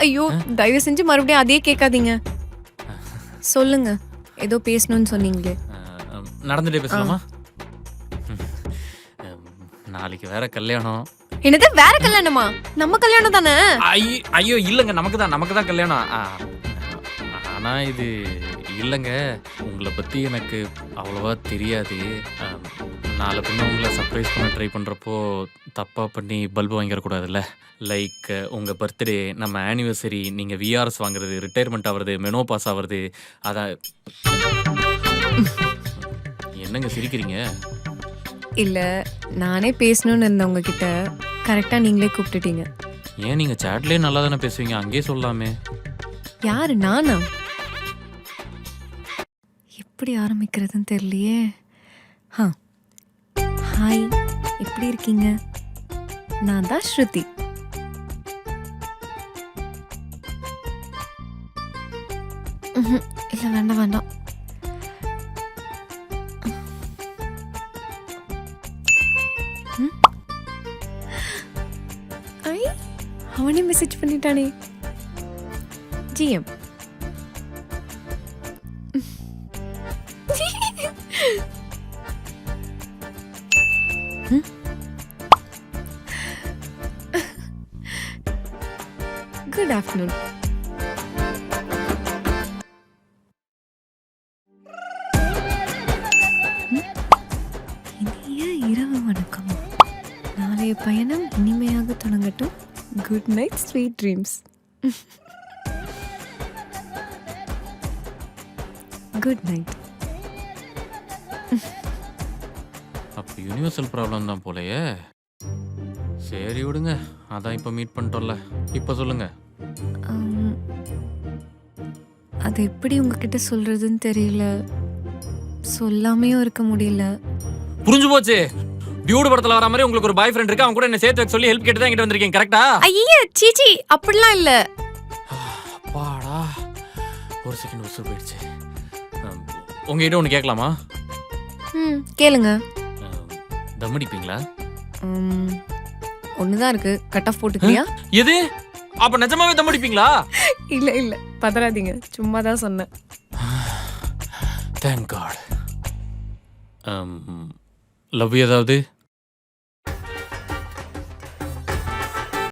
ஐயோ தயவு செஞ்சு மறுபடியும் அதே கேட்காதீங்க. சொல்லுங்க, ஏதோ பேசணும்னு சொன்னீங்களே. நடந்துட்டே பேசலாமா? நாளைக்கு வேற கல்யாணம். என்னது வேற கல்யாணமா? நம்ம கல்யாணம் தானே? ஐயோ இல்லைங்க, நமக்கு தான் கல்யாணம். ஆனா இது இல்லைங்க, உங்களை பற்றி எனக்கு அவ்வளோவா தெரியாது. நாளை பின்ன உங்களை சர்ப்ரைஸ் பண்ண ட்ரை பண்ணுறப்போ தப்பாக பண்ணி பல்பு வாங்கிடக்கூடாதுல்ல. லைக் உங்கள் பர்த்டே, நம்ம ஆனிவர்சரி, நீங்கள் விஆர்எஸ் வாங்குறது, ரிட்டையர்மெண்ட் ஆகிறது, மெனோ பாஸ் ஆகிறது. அதான் என்னங்க சிரிக்கிறீங்க? இல்ல, நானே பேசணும்னு இருந்தேன் உங்ககிட்ட. கரெக்டா நீங்களே கூப்பிட்டுட்டீங்க. ஏன் நீங்கள் சேட்லேயே நல்லா தானே பேசுவீங்க, அங்கேயே சொல்லாமே. யாரு, நானா? எப்படி ஆரம்பிக்கிறதுன்னு தெரியலையே. ஹாய், எப்படி இருக்கீங்க? நான் தான் ஸ்ருதி. இல்லை வேண்டாம் வேண்டாம். அவனே மெசேஜ் பண்ணிட்டானே. ஜிஎம். Good afternoon. இனிய இரவு வணக்கம். நாளைய பயணம் இனிமையாக தொடங்கட்டும். Good night, sweet dreams. Good night. அப்போ யூனிவர்சல் ப்ராப்ளம் தான் போலயே. சரி விடுங்க, அதான் இப்போ மீட் பண்ணிட்டோம்ல. இப்போ சொல்லுங்க. அது எப்படி உங்ககிட்ட சொல்றதுன்னு தெரியல. சொல்லாமையும் இருக்க முடியல. புரிஞ்சு போச்சு. டியூட் படத்துல வர மாதிரி உங்களுக்கு ஒரு பாய் ஃப்ரெண்ட் இருக்கு, அவன் கூட என்ன சேர்த்து வைக்க சொல்லி ஹெல்ப் கேட்டு தான் என்கிட்ட வந்திருக்கீங்க, கரெக்டா? ஐயே சீச்சி, அப்படிலாம் இல்ல. அப்பாடா, ஒரு செகண்ட் உசுர் போயிடுச்சு. உங்ககிட்ட ஒன்று கேட்கலாமா? கேளுங்க. தம் அடிப்பீங்களா? ஒண்ணுதான் இருக்கு, கட் ஆஃப் போட்டுக்கிறியா? எது? அப்ப நிஜமாவே தம் அடிப்பீங்களா? இல்ல இல்ல, பதறாதீங்க, சும்மா தான் சொன்னேன். Thank God. லவ் ஏதாவது?